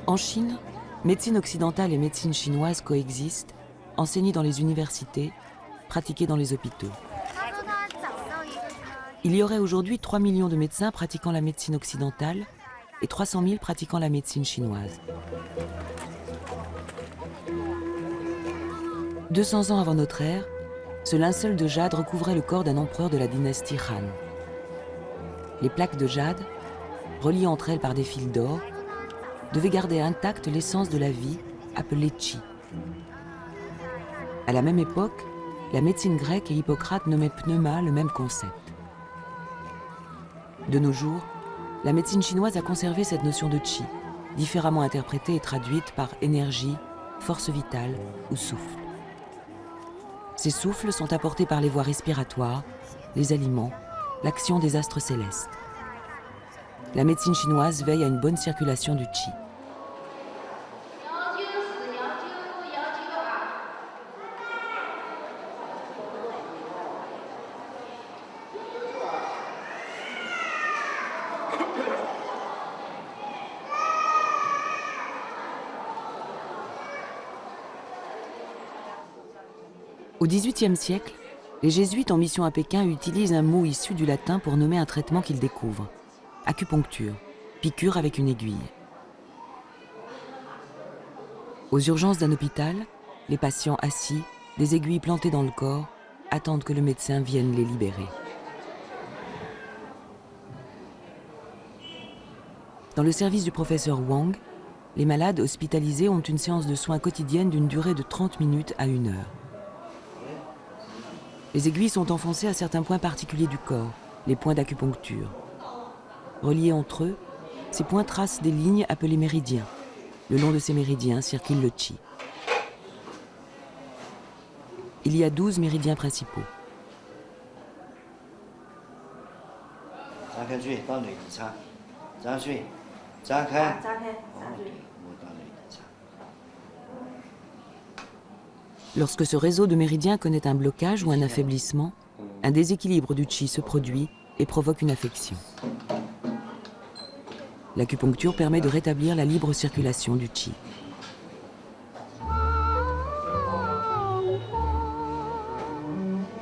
En Chine, médecine occidentale et médecine chinoise coexistent, enseignées dans les universités, pratiquées dans les hôpitaux. Il y aurait aujourd'hui 3 millions de médecins pratiquant la médecine occidentale et 300 000 pratiquant la médecine chinoise. 200 ans avant notre ère, ce linceul de jade recouvrait le corps d'un empereur de la dynastie Han. Les plaques de jade, reliées entre elles par des fils d'or, devaient garder intacte l'essence de la vie, appelée Qi. À la même époque, la médecine grecque et Hippocrate nommaient pneuma le même concept. De nos jours, la médecine chinoise a conservé cette notion de Qi, différemment interprétée et traduite par énergie, force vitale ou souffle. Ces souffles sont apportés par les voies respiratoires, les aliments, l'action des astres célestes. La médecine chinoise veille à une bonne circulation du Qi. Au XVIIIe siècle, les jésuites en mission à Pékin utilisent un mot issu du latin pour nommer un traitement qu'ils découvrent. Acupuncture, piqûre avec une aiguille. Aux urgences d'un hôpital, les patients assis, des aiguilles plantées dans le corps, attendent que le médecin vienne les libérer. Dans le service du professeur Wang, les malades hospitalisés ont une séance de soins quotidienne d'une durée de 30 minutes à 1 heure. Les aiguilles sont enfoncées à certains points particuliers du corps, les points d'acupuncture. Reliés entre eux, ces points tracent des lignes appelées méridiens. Le long de ces méridiens circule le Qi. Il y a 12 méridiens principaux. Lorsque ce réseau de méridiens connaît un blocage ou un affaiblissement, un déséquilibre du Qi se produit et provoque une affection. L'acupuncture permet de rétablir la libre circulation du Qi.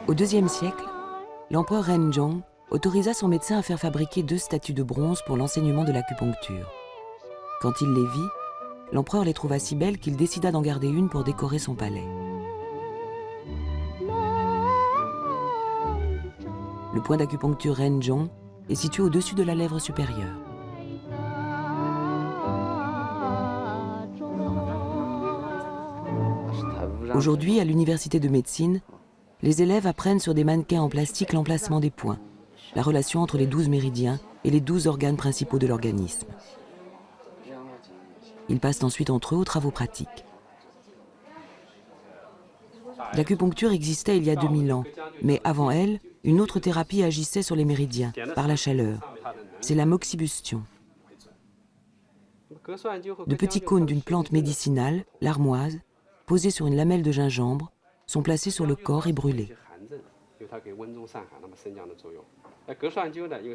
Au IIe siècle, l'empereur Renjong autorisa son médecin à faire fabriquer 2 statues de bronze pour l'enseignement de l'acupuncture. Quand il les vit, l'empereur les trouva si belles qu'il décida d'en garder une pour décorer son palais. Le point d'acupuncture Renjong est situé au-dessus de la lèvre supérieure. Aujourd'hui, à l'université de médecine, les élèves apprennent sur des mannequins en plastique l'emplacement des points, la relation entre les 12 méridiens et les 12 organes principaux de l'organisme. Ils passent ensuite entre eux aux travaux pratiques. L'acupuncture existait il y a 2000 ans, mais avant elle, une autre thérapie agissait sur les méridiens, par la chaleur. C'est la moxibustion. De petits cônes d'une plante médicinale, l'armoise, posés sur une lamelle de gingembre, sont placés sur le corps et brûlés.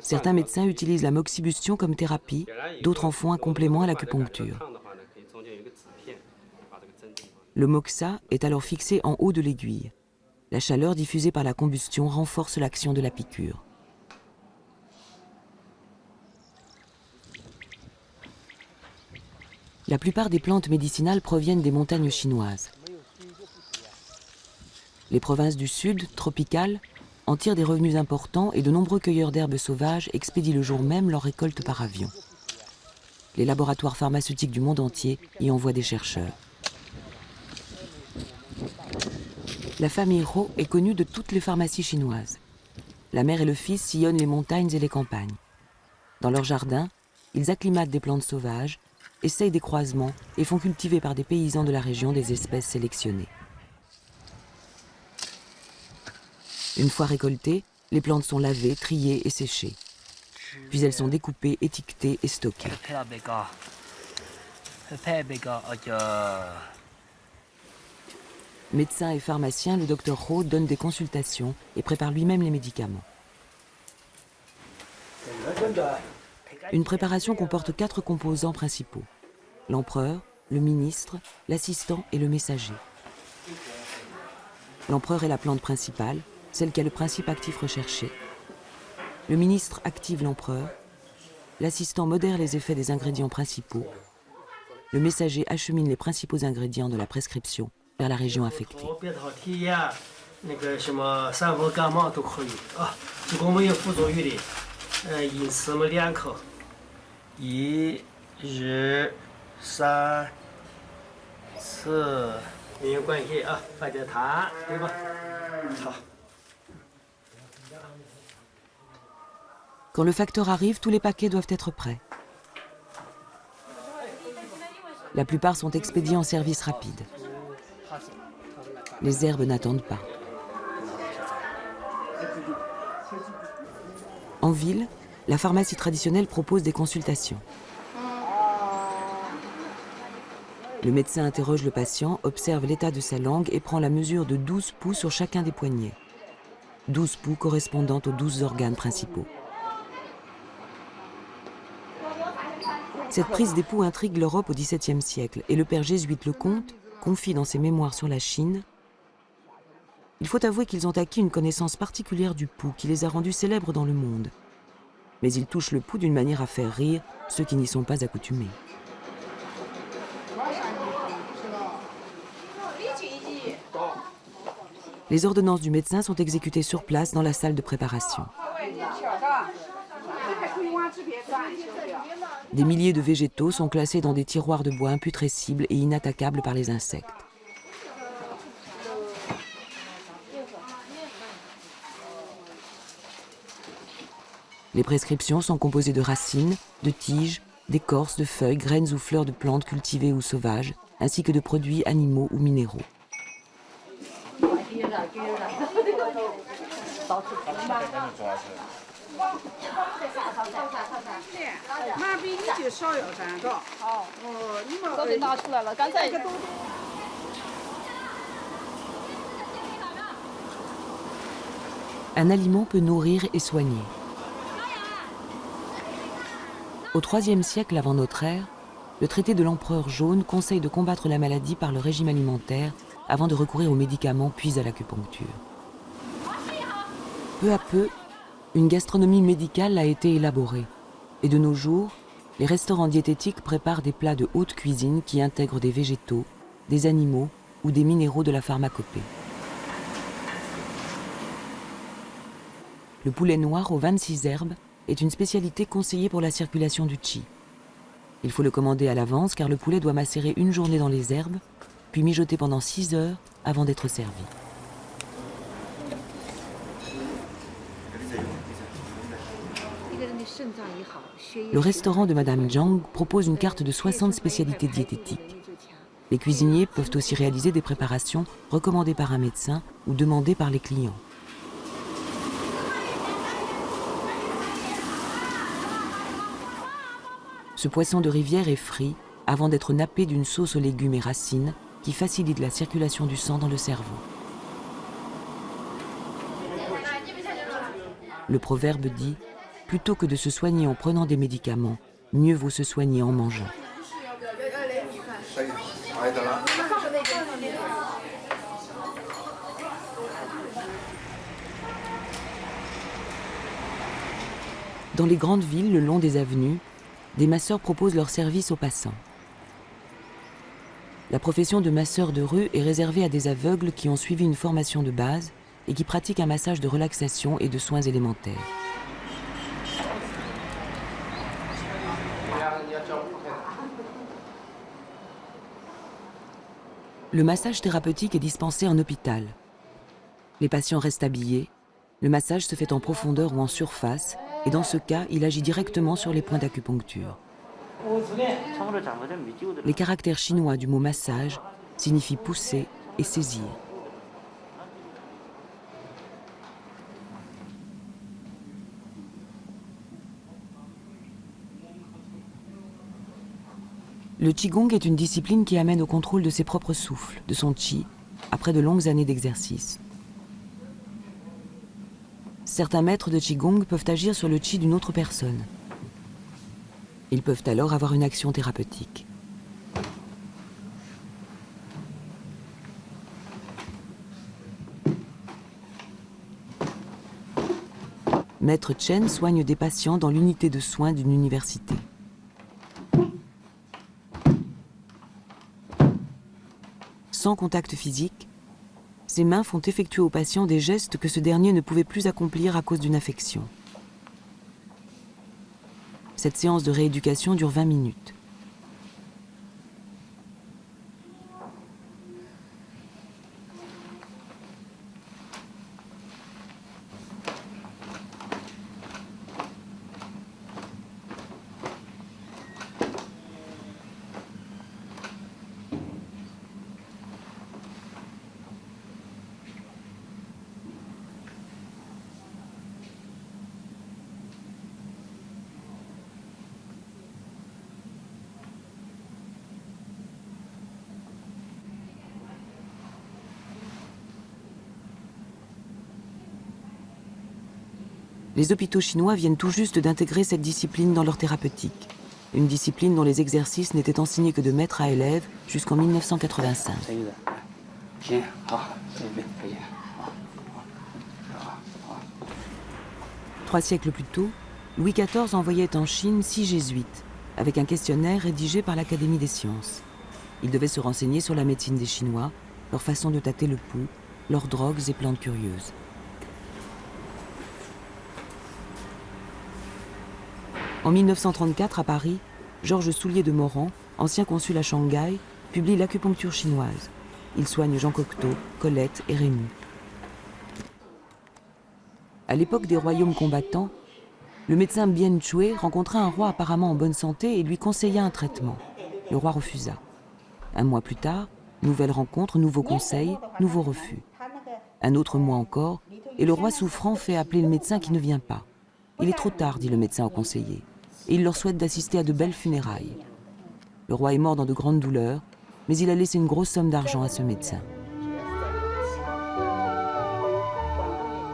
Certains médecins utilisent la moxibustion comme thérapie, d'autres en font un complément à l'acupuncture. Le moxa est alors fixé en haut de l'aiguille. La chaleur diffusée par la combustion renforce l'action de la piqûre. La plupart des plantes médicinales proviennent des montagnes chinoises. Les provinces du sud, tropicales, en tirent des revenus importants et de nombreux cueilleurs d'herbes sauvages expédient le jour même leurs récoltes par avion. Les laboratoires pharmaceutiques du monde entier y envoient des chercheurs. La famille Ho est connue de toutes les pharmacies chinoises. La mère et le fils sillonnent les montagnes et les campagnes. Dans leur jardin, ils acclimatent des plantes sauvages, essayent des croisements et font cultiver par des paysans de la région des espèces sélectionnées. Une fois récoltées, les plantes sont lavées, triées et séchées. Puis elles sont découpées, étiquetées et stockées. Médecin et pharmacien, le docteur Ho donne des consultations et prépare lui-même les médicaments. Une préparation comporte 4 composants principaux. l'empereur, le ministre, l'assistant et le messager. L'empereur est la plante principale, celle qui a le principe actif recherché. Le ministre active l'empereur. L'assistant modère les effets des ingrédients principaux. Le messager achemine les principaux ingrédients de la prescription vers la région affectée. Quand le facteur arrive, tous les paquets doivent être prêts. La plupart sont expédiés en service rapide. Les herbes n'attendent pas. En ville, la pharmacie traditionnelle propose des consultations. Le médecin interroge le patient, observe l'état de sa langue et prend la mesure de 12 pouls sur chacun des poignets. 12 pouls correspondant aux 12 organes principaux. Cette prise des pouls intrigue l'Europe au XVIIe siècle et le père jésuite Lecomte confie dans ses mémoires sur la Chine: il faut avouer qu'ils ont acquis une connaissance particulière du pouls qui les a rendus célèbres dans le monde. Mais ils touchent le pouls d'une manière à faire rire ceux qui n'y sont pas accoutumés. Les ordonnances du médecin sont exécutées sur place dans la salle de préparation. Des milliers de végétaux sont classés dans des tiroirs de bois imputrescibles et inattaquables par les insectes. Les prescriptions sont composées de racines, de tiges, d'écorces, de feuilles, graines ou fleurs de plantes cultivées ou sauvages, ainsi que de produits animaux ou minéraux. Un aliment peut nourrir et soigner. Au IIIe siècle avant notre ère, le traité de l'empereur jaune conseille de combattre la maladie par le régime alimentaire avant de recourir aux médicaments puis à l'acupuncture. Peu à peu, une gastronomie médicale a été élaborée. Et de nos jours, les restaurants diététiques préparent des plats de haute cuisine qui intègrent des végétaux, des animaux ou des minéraux de la pharmacopée. Le poulet noir aux 26 herbes est une spécialité conseillée pour la circulation du qi. Il faut le commander à l'avance car le poulet doit macérer une journée dans les herbes, puis mijoter pendant 6 heures avant d'être servi. Le restaurant de Madame Jiang propose une carte de 60 spécialités diététiques. Les cuisiniers peuvent aussi réaliser des préparations recommandées par un médecin ou demandées par les clients. Ce poisson de rivière est frit avant d'être nappé d'une sauce aux légumes et racines qui facilite la circulation du sang dans le cerveau. Le proverbe dit « Plutôt que de se soigner en prenant des médicaments, mieux vaut se soigner en mangeant ». Dans les grandes villes, le long des avenues, des masseurs proposent leurs services aux passants. La profession de masseur de rue est réservée à des aveugles qui ont suivi une formation de base et qui pratiquent un massage de relaxation et de soins élémentaires. Le massage thérapeutique est dispensé en hôpital. Les patients restent habillés. Le massage se fait en profondeur ou en surface, et dans ce cas, il agit directement sur les points d'acupuncture. Les caractères chinois du mot massage signifient pousser et saisir. Le Qigong est une discipline qui amène au contrôle de ses propres souffles, de son qi, après de longues années d'exercice. Certains maîtres de Qigong peuvent agir sur le qi d'une autre personne. Ils peuvent alors avoir une action thérapeutique. Maître Chen soigne des patients dans l'unité de soins d'une université. Sans contact physique, ses mains font effectuer au patient des gestes que ce dernier ne pouvait plus accomplir à cause d'une affection. Cette séance de rééducation dure 20 minutes. Les hôpitaux chinois viennent tout juste d'intégrer cette discipline dans leur thérapeutique. Une discipline dont les exercices n'étaient enseignés que de maître à élève jusqu'en 1985. 3 siècles plus tôt, Louis XIV envoyait en Chine 6 jésuites, avec un questionnaire rédigé par l'Académie des sciences. Ils devaient se renseigner sur la médecine des Chinois, leur façon de tâter le pouls, leurs drogues et plantes curieuses. En 1934, à Paris, Georges Soulier de Morand, ancien consul à Shanghai, publie l'acupuncture chinoise. Il soigne Jean Cocteau, Colette et Rémy. À l'époque des royaumes combattants, le médecin Bien Chue rencontra un roi apparemment en bonne santé et lui conseilla un traitement. Le roi refusa. 1 mois plus tard, nouvelle rencontre, nouveaux conseils, nouveau refus. Un autre mois encore, et le roi souffrant fait appeler le médecin qui ne vient pas. Il est trop tard, dit le médecin au conseiller, et il leur souhaite d'assister à de belles funérailles. Le roi est mort dans de grandes douleurs, mais il a laissé une grosse somme d'argent à ce médecin.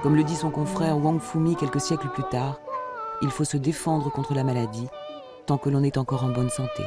Comme le dit son confrère Wang Fumi quelques siècles plus tard, il faut se défendre contre la maladie tant que l'on est encore en bonne santé.